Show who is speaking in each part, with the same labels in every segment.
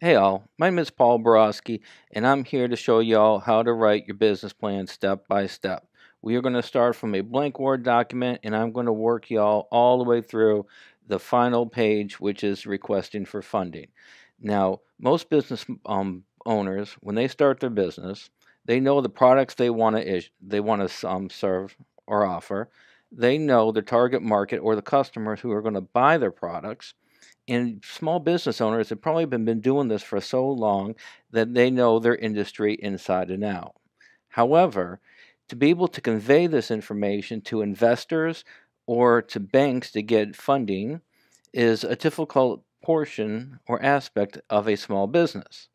Speaker 1: Hey all, my name is Paul Borosky, and I'm here to show y'all how to write your business plan step by step. We are going to start from a blank Word document, and I'm going to work y'all all the way through the final page, which is requesting for funding. Now, most business owners, when they start their business, they know the products they want to serve or offer. They know the target market or the customers who are going to buy their products, and small business owners have probably been doing this for so long that they know their industry inside and out. However, to be able to convey this information to investors or to banks to get funding is a difficult portion or aspect of a small business.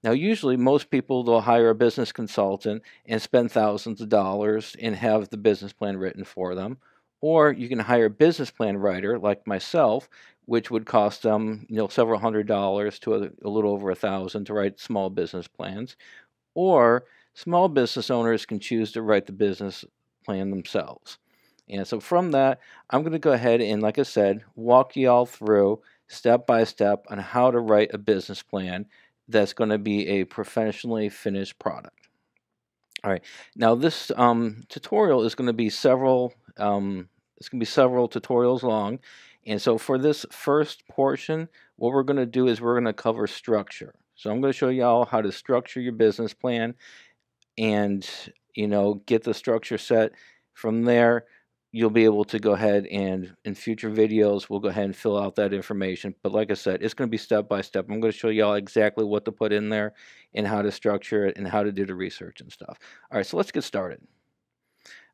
Speaker 1: Now, usually, most people they'll hire a business consultant and spend thousands of dollars and have the business plan written for them. Or you can hire a business plan writer like myself, which would cost them, several $100s to a little over 1,000 to write small business plans. Or small business owners can choose to write the business plan themselves. And so from that, I'm going to go ahead and, like I said, walk you all through step by step on how to write a business plan that's going to be a professionally finished product. All right. Now this tutorial is going to be several tutorials long, and so for this first portion, what we're going to do is we're going to cover structure. So I'm going to show you all how to structure your business plan and get the structure set. From there, you'll be able to go ahead and in future videos we'll go ahead and fill out that information. But like I said, it's going to be step by step. I'm going to show you all exactly what to put in there and how to structure it and how to do the research and stuff. All right, so let's get started.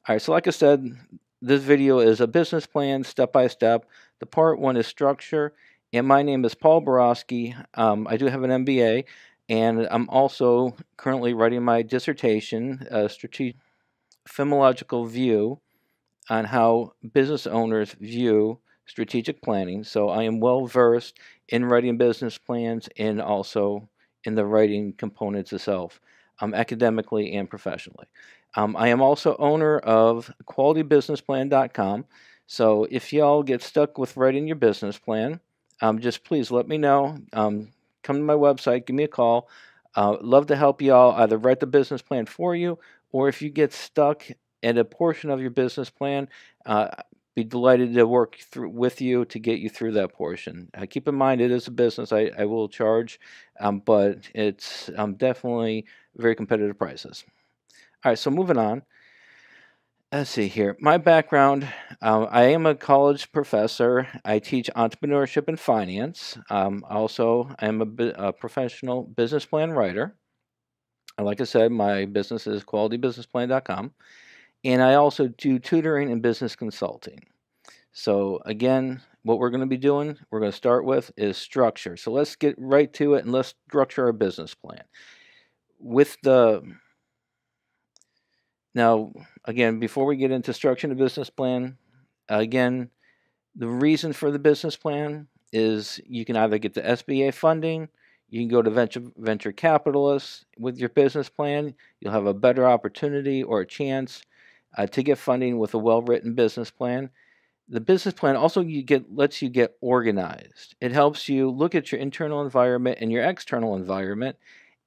Speaker 1: All right, so like I said, this video is a business plan step by step. The part one is structure, and my name is Paul Borosky. I do have an MBA, and I'm also currently writing my dissertation, a strategic philological view on how business owners view strategic planning. So I am well versed in writing business plans and also in the writing components itself, academically and professionally. I am also owner of qualitybusinessplan.com. So if y'all get stuck with writing your business plan, just please let me know. Come to my website, give me a call. Love to help y'all either write the business plan for you, or if you get stuck at a portion of your business plan, uh, be delighted to work through with you to get you through that portion. Keep in mind, it is a business. I will charge, but it's definitely very competitive prices. All right, so moving on. Let's see here. My background, I am a college professor. I teach entrepreneurship and finance. Also, I am a professional business plan writer. Like I said, my business is qualitybusinessplan.com. And I also do tutoring and business consulting. So again, what we're going to be doing, we're going to start with is structure. So let's get right to it and let's structure our business plan. With the Now, again, before we get into structuring the business plan, again, the reason for the business plan is you can either get the SBA funding, you can go to venture capitalists with your business plan. You'll have a better opportunity or a chance to get funding with a well-written business plan. The business plan also lets you get organized. It helps you look at your internal environment and your external environment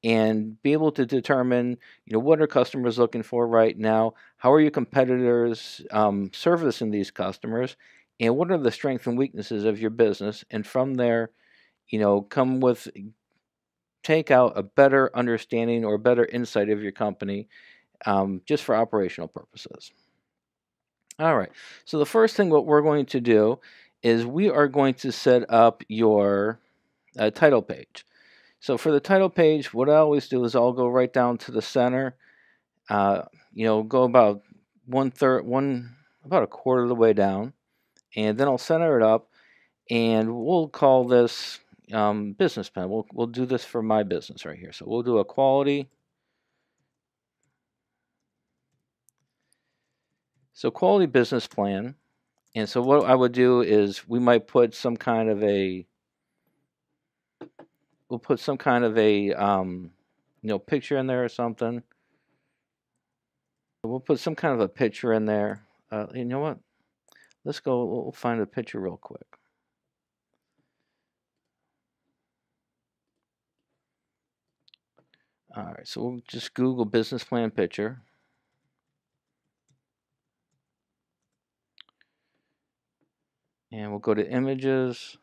Speaker 1: and be able to determine, what are customers looking for right now? How are your competitors servicing these customers? And what are the strengths and weaknesses of your business? And from there, take out a better understanding or better insight of your company, just for operational purposes. All right. So the first thing what we're going to do is we are going to set up your title page. So for the title page, what I always do is I'll go right down to the center. Go about about a quarter of the way down, and then I'll center it up, and we'll call this business plan. We'll do this for my business right here. So we'll do a quality. So quality business plan. And so what I would do is we might put some kind of a we'll put some kind of a picture in there or something. We'll put some kind of a picture in there. You know what? Let's go. We'll find a picture real quick. All right, so we'll just Google business plan picture. And we'll go to images.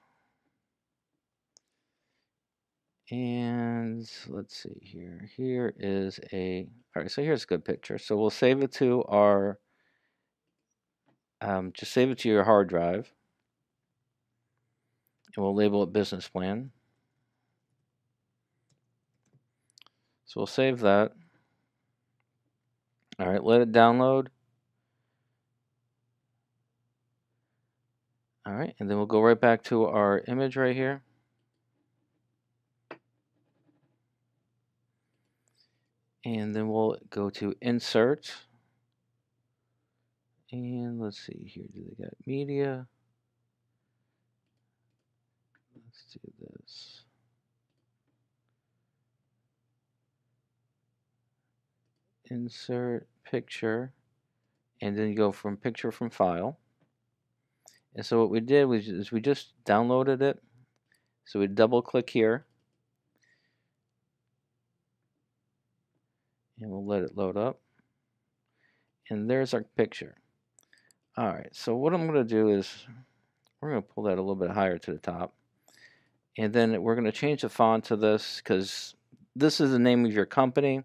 Speaker 1: And let's see here. Here is all right, so here's a good picture. So we'll save it to our, just save it to your hard drive. And we'll label it business plan. So we'll save that. All right, let it download. All right, and then we'll go right back to our image right here. And then we'll go to insert. And let's see here, do they got media? Let's do this. Insert picture. And then you go from picture from file. And so what we did was we just downloaded it. So we double click here. And we'll let it load up. And there's our picture. All right, so what I'm going to do is we're going to pull that a little bit higher to the top. And then we're going to change the font to this because this is the name of your company.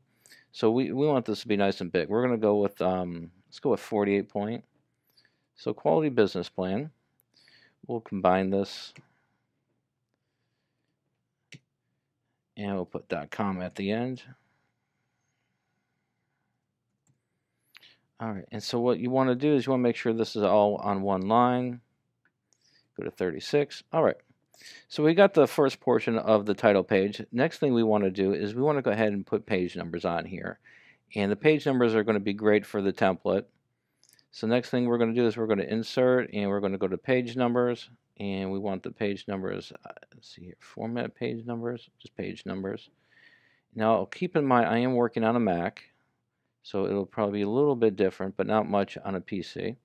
Speaker 1: So we want this to be nice and big. We're going to go with, let's go with 48 point. So quality business plan. We'll combine this. And we'll put .com at the end. All right, and so what you want to do is you want to make sure this is all on one line. Go to 36. All right, so we got the first portion of the title page. Next thing we want to do is we want to go ahead and put page numbers on here. And the page numbers are going to be great for the template. So next thing we're going to do is we're going to insert and we're going to go to page numbers. And we want the page numbers, let's see here, format page numbers, just page numbers. Now keep in mind I am working on a Mac. So it'll probably be a little bit different, but not much on a PC.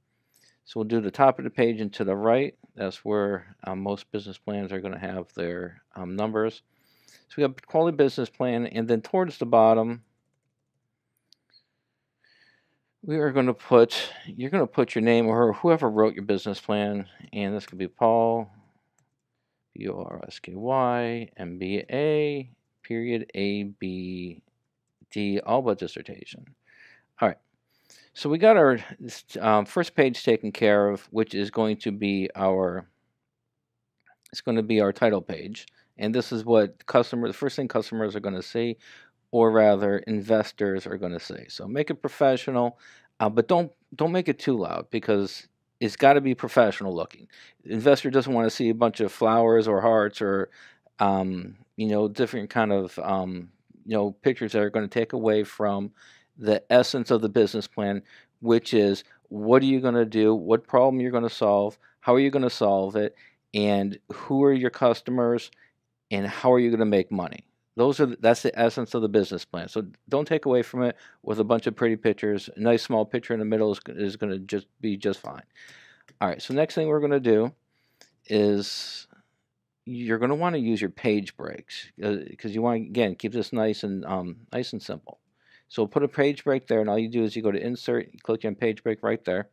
Speaker 1: So we'll do the top of the page and to the right. That's where most business plans are going to have their numbers. So we have quality business plan, and then towards the bottom, we are going to put, you're going to put your name or whoever wrote your business plan, and this could be Paul, Borosky, MBA, period, ABD, all but dissertation. All right. So we got our first page taken care of, which is going to be our, it's going to be our title page. And this is what the first thing customers are going to see, or rather investors are going to see. So make it professional, but don't make it too loud because it's got to be professional looking. The investor doesn't want to see a bunch of flowers or hearts or, different kind of, pictures that are going to take away from the essence of the business plan, which is what are you going to do, what problem you're going to solve, how are you going to solve it, and who are your customers, and how are you going to make money. That's the essence of the business plan. So don't take away from it with a bunch of pretty pictures. A nice small picture in the middle is going to be just fine. All right, so next thing we're going to do is you're going to want to use your page breaks because you want to, again, keep this nice and simple. So we'll put a page break there, and all you do is you go to Insert, you click on Page Break right there.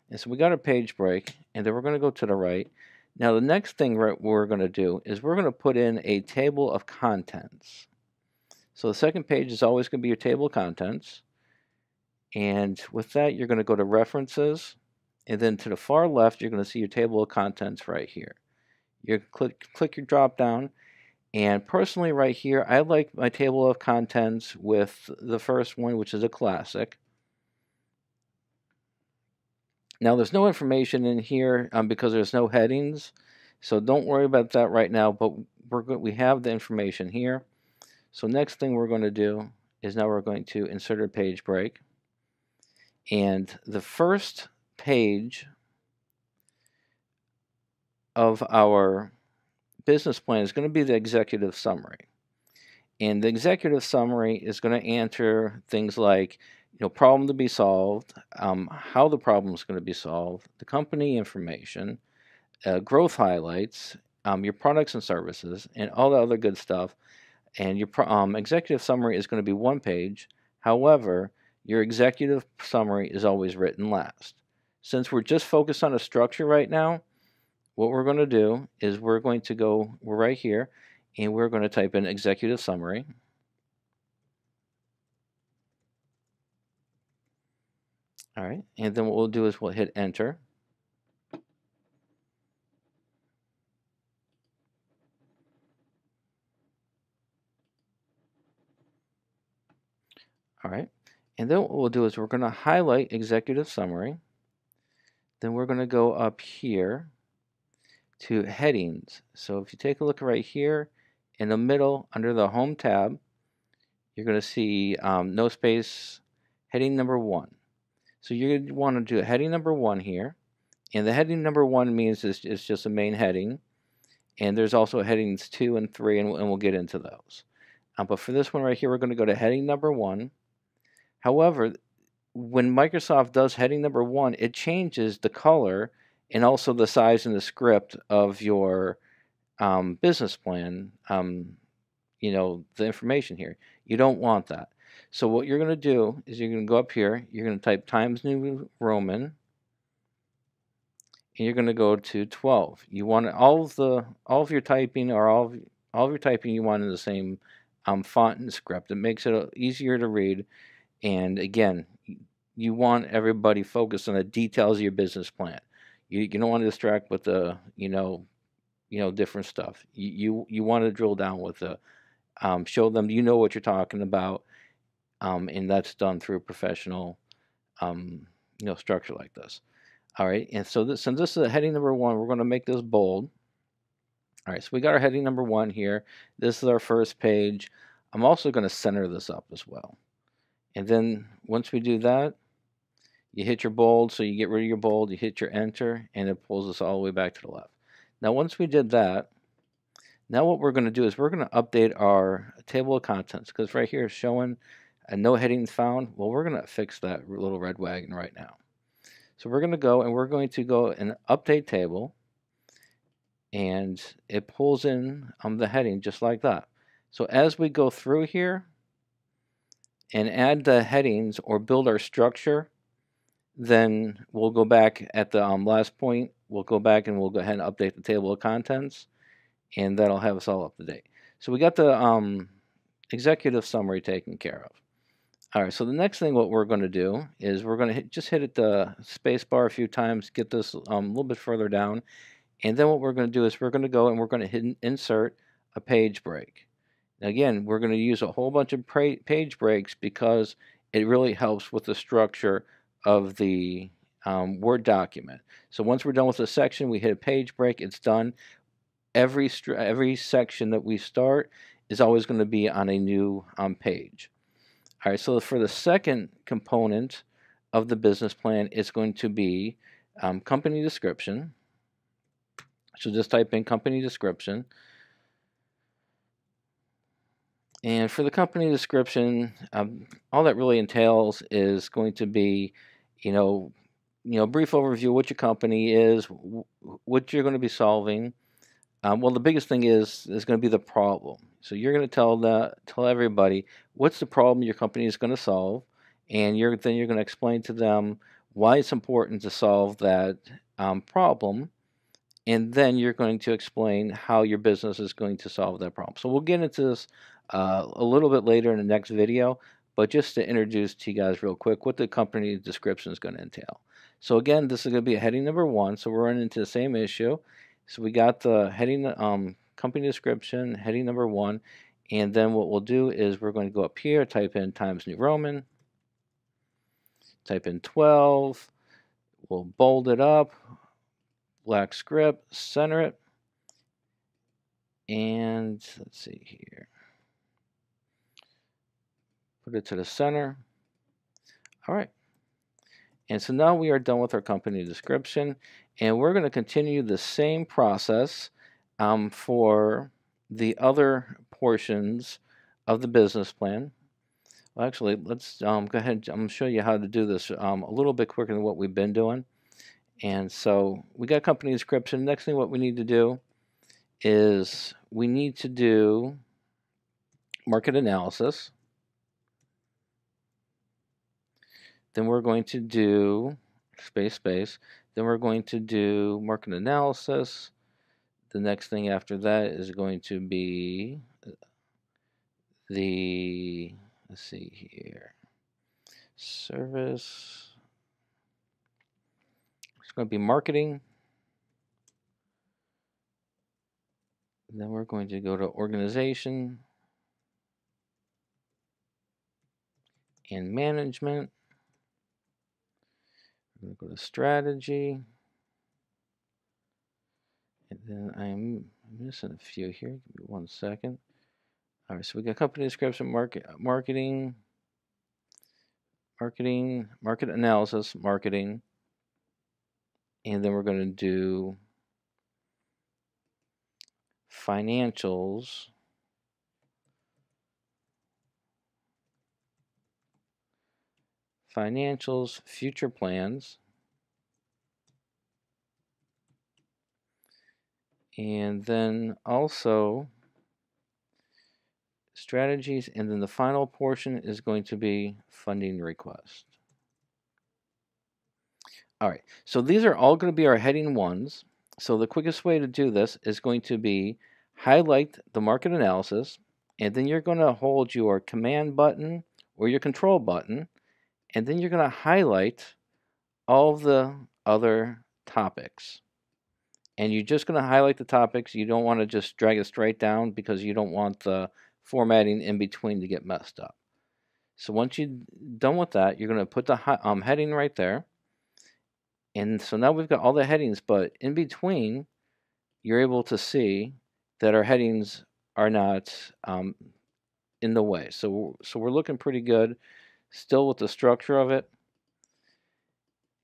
Speaker 1: And so we got a page break, and then we're going to go to the right. Now the next thing we're going to do is we're going to put in a table of contents. So the second page is always going to be your table of contents. And with that, you're going to go to References, and then to the far left, you're going to see your table of contents right here. You click your drop down. And personally right here, I like my table of contents with the first one, which is a classic. Now there's no information in here because there's no headings. So don't worry about that right now, but we have the information here. So next thing we're going to do is now we're going to insert a page break. And the first page of our business plan is going to be the executive summary. And the executive summary is going to answer things like, problem to be solved, how the problem is going to be solved, the company information, growth highlights, your products and services, and all the other good stuff. and your executive summary is going to be one page. However, your executive summary is always written last. Since we're just focused on a structure right now, what we're going to do is we're right here, and we're going to type in executive summary. All right, and then what we'll do is we'll hit enter. All right, and then what we'll do is we're going to highlight executive summary. Then we're going to go up here to headings. So if you take a look right here in the middle under the home tab, you're going to see no space, heading number 1. So you're going to want to do heading number 1 here. And the heading number 1 means it's just a main heading. And there's also headings 2 and 3, and we'll get into those. But for this one right here, we're going to go to heading number 1. However, when Microsoft does heading number 1, it changes the color and also the size and the script of your business plan, the information here. You don't want that. So what you're going to do is you're going to go up here, you're going to type Times New Roman, and you're going to go to 12. You want all of your typing, or all of your typing you want in the same font and script. It makes it easier to read. And again, you want everybody focused on the details of your business plan. You don't want to distract with the different stuff. You want to drill down with the show them you know what you're talking about, and that's done through a professional structure like this. All right, and so since this is a heading number 1, we're going to make this bold. All right, so we got our heading number 1 here. This is our first page. I'm also going to center this up as well. And then once we do that, you hit your bold, so you get rid of your bold, you hit your enter, and it pulls us all the way back to the left. Now once we did that, now what we're going to do is we're going to update our table of contents, because right here is showing no headings found. Well, we're going to fix that little red wagon right now. So we're going to go and update table, and it pulls in the heading just like that. So as we go through here and add the headings or build our structure, then we'll go back at the last point. We'll go back and we'll go ahead and update the table of contents, and that'll have us all up to date. So we got the executive summary taken care of. All right, so the next thing what we're going to do is we're going to just hit the space bar a few times, get this a little bit further down, and then what we're going to do is we're going to go and we're going to hit insert a page break. Now again, we're going to use a whole bunch of page breaks because it really helps with the structure of the Word document. So once we're done with a section, we hit a page break, it's done. Every section that we start is always going to be on a new page. All right, so for the second component of the business plan, it's going to be company description. So just type in company description. And for the company description, all that really entails is going to be, brief overview of what your company is, what you're going to be solving. Well, the biggest thing is going to be the problem. So you're going to tell everybody what's the problem your company is going to solve, and then you're going to explain to them why it's important to solve that problem, and then you're going to explain how your business is going to solve that problem. So we'll get into this a little bit later in the next video, but just to introduce to you guys real quick what the company description is going to entail. So again, this is going to be a heading number 1, so we're running into the same issue. So we got the heading, company description, heading number 1, and then what we'll do is we're going to go up here, type in Times New Roman, type in 12, we'll bold it up, black script, center it, and let's see here, put it to the center. All right. And so now we are done with our company description, and we're going to continue the same process for the other portions of the business plan. Well, actually, let's go ahead. I'm going to show you how to do this a little bit quicker than what we've been doing. And so we got company description. Next thing what we need to do is we need to do market analysis. Then we're going to do space. Then we're going to do market analysis. The next thing after that is going to be the, let's see here, service. It's going to be marketing. And then we're going to go to organization and management. We're going to go to strategy. And then I'm missing a few here. Give me 1 second. All right, so we got company description, market analysis, marketing. And then we're going to do financials, future plans, and then also strategies, and then the final portion is going to be funding request. All right, so these are all going to be our heading ones. So the quickest way to do this is going to be highlight the market analysis, and then you're going to hold your command button or your control button, and then you're going to highlight all of the other topics. And you're just going to highlight the topics. You don't want to just drag it straight down because you don't want the formatting in between to get messed up. So once you're done with that, you're going to put the heading right there. And so now we've got all the headings, but in between, you're able to see that our headings are not in the way. So we're looking pretty good still with the structure of it.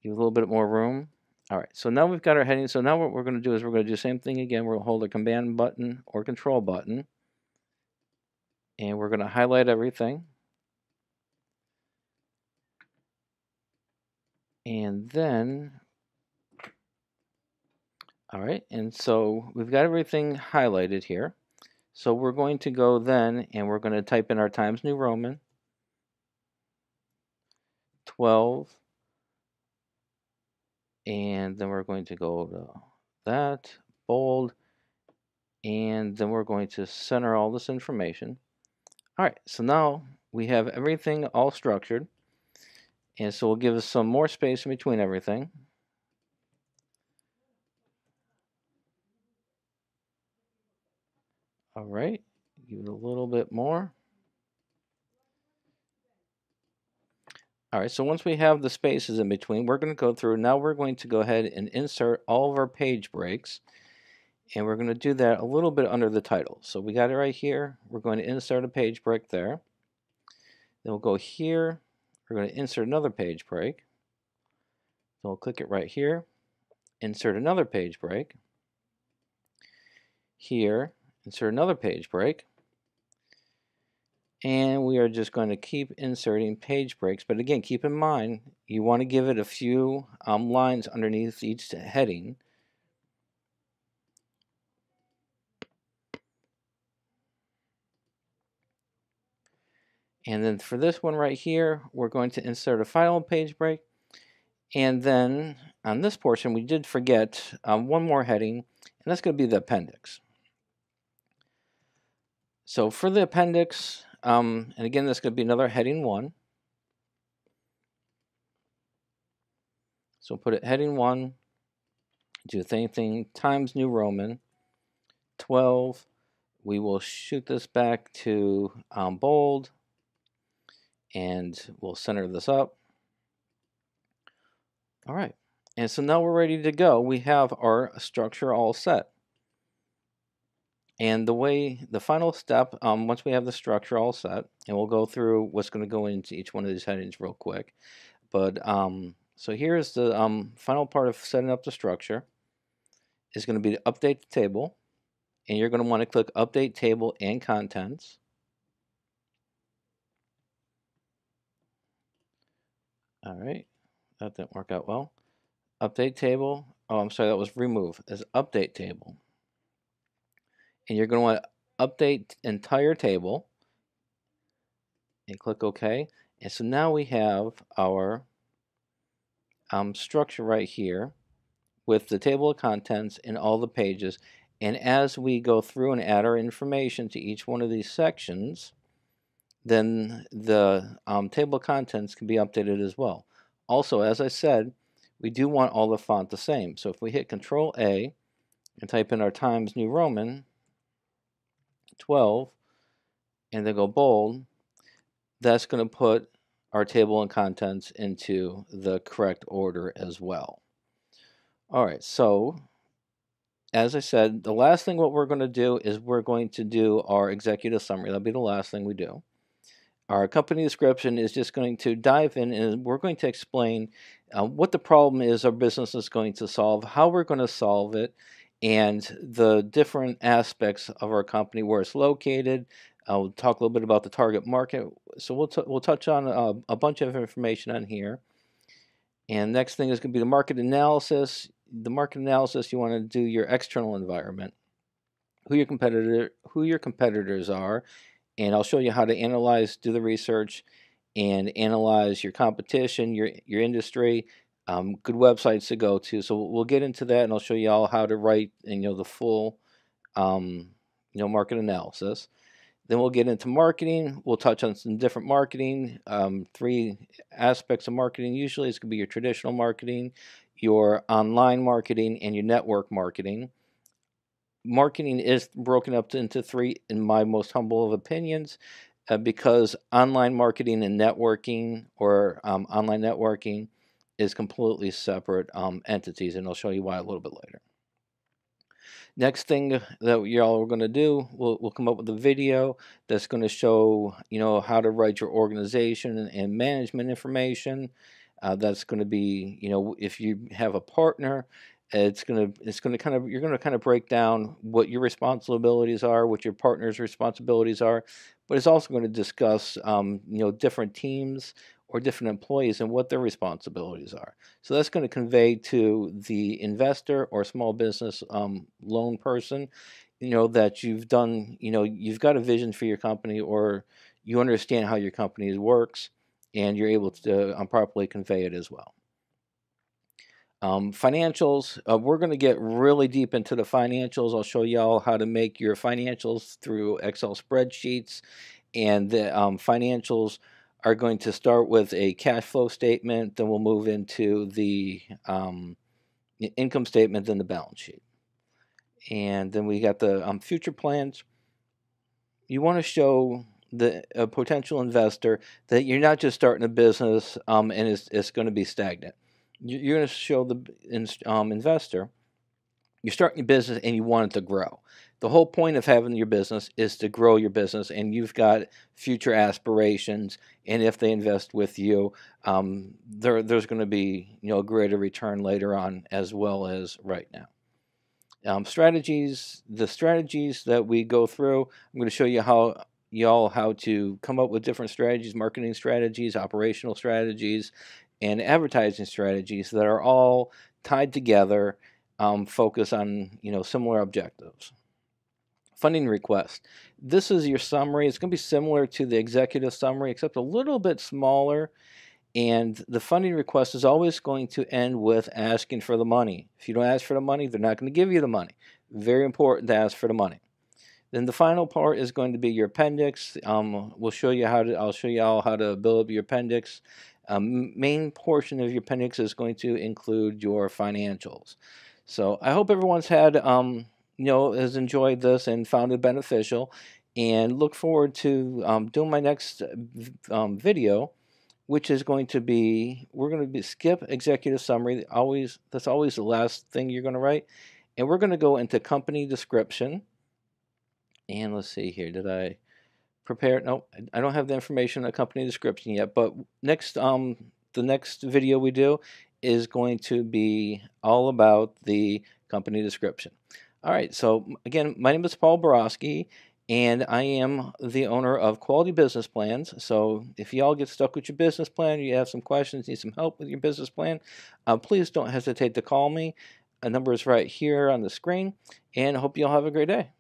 Speaker 1: Give a little bit more room. All right, so now we've got our heading. So now what we're going to do is we're going to do the same thing again. We're going to hold a command button or control button, and we're going to highlight everything. And then, all right, and so we've got everything highlighted here. So we're going to go then, and we're going to type in our Times New Roman, 12, and then we're going to go to that, bold, and then we're going to center all this information. All right, so now we have everything all structured, and so we'll give us some more space in between everything. All right, give it a little bit more. All right, so once we have the spaces in between, we're going to go through. Now we're going to go ahead and insert all of our page breaks, and we're going to do that a little bit under the title. So we got it right here. We're going to insert a page break there. Then we'll go here. We're going to insert another page break. Then we'll click it right here. Insert another page break. Here, insert another page break. And we are just going to keep inserting page breaks. But again, keep in mind, you want to give it a few lines underneath each heading. And then for this one right here, we're going to insert a final page break. And then on this portion, we did forget one more heading, and that's going to be the appendix. So for the appendix, and again, this could be another heading 1. So put it heading 1, do the same thing, Times New Roman, 12. We will shoot this back to bold, and we'll center this up. All right, and so now we're ready to go. We have our structure all set. And the final step, once we have the structure all set, and we'll go through what's going to go into each one of these headings real quick. But so here's the final part of setting up the structure. Is going to be to update the table, and you're going to want to click Update Table and Contents. All right, that didn't work out well. Update Table. Oh, I'm sorry, that was Remove. As Update Table. And you're going to want to update entire table. and click OK. And so now we have our structure right here with the table of contents and all the pages. And as we go through and add our information to each one of these sections, then the table of contents can be updated as well. Also, as I said, we do want all the font the same. So if we hit Control A and type in our Times New Roman 12 and then go bold, that's going to put our table and contents into the correct order as well. All right, so as I said, the last thing what we're going to do is we're going to do our executive summary. That'll be the last thing we do. Our company description is just going to dive in and we're going to explain what the problem is our business is going to solve, how we're going to solve it, and the different aspects of our company, where it's located. We'll talk a little bit about the target market. So we'll touch on a bunch of information on here. And next thing is going to be the market analysis. The market analysis, you want to do your external environment, who your competitors are, and I'll show you how to analyze, do the research, and analyze your competition, your industry, good websites to go to. So we'll get into that, and I'll show you all how to write, the full, market analysis. Then we'll get into marketing. We'll touch on some different marketing, 3 aspects of marketing. Usually it's going to be your traditional marketing, your online marketing, and your network marketing. Marketing is broken up into 3 in my most humble of opinions, because online marketing and networking, or online networking, is completely separate entities, and I'll show you why a little bit later. Next thing that y'all are going to do, we'll come up with a video that's going to show how to write your organization and management information. That's going to be, if you have a partner, it's going to kind of, you're going to kind of break down what your responsibilities are, what your partner's responsibilities are, but it's also going to discuss different teams or different employees and what their responsibilities are. So that's going to convey to the investor or small business loan person, that you've done, you've got a vision for your company, or you understand how your company works, and you're able to properly convey it as well. Financials, we're going to get really deep into the financials. I'll show y'all how to make your financials through Excel spreadsheets, and the financials are going to start with a cash flow statement, then we'll move into the income statement, then the balance sheet. And then we got the future plans. You want to show the potential investor that you're not just starting a business and it's going to be stagnant. You're going to show the investor you're starting your business and you want it to grow. The whole point of having your business is to grow your business, and you've got future aspirations. And if they invest with you, there's going to be a greater return later on as well as right now. Strategies. The strategies that we go through, I'm going to show you how to come up with different strategies, marketing strategies, operational strategies, and advertising strategies that are all tied together. Focus on similar objectives. Funding request. This is your summary. It's going to be similar to the executive summary, except a little bit smaller. And the funding request is always going to end with asking for the money. If you don't ask for the money, they're not going to give you the money. Very important to ask for the money. Then the final part is going to be your appendix. I'll show you all how to build up your appendix. Main portion of your appendix is going to include your financials. So I hope everyone's had, has enjoyed this and found it beneficial, and look forward to doing my next video, which is going to be, we're going to skip executive summary. That's always the last thing you're going to write, and we're going to go into company description. And let's see here, did I prepare? No, I don't have the information on the company description yet, but next, the next video we do is going to be all about the company description. All right, so again, my name is Paul Borosky, and I am the owner of Quality Business Plans. So if y'all get stuck with your business plan, or you have some questions, need some help with your business plan, please don't hesitate to call me. A number is right here on the screen, and I hope y'all have a great day.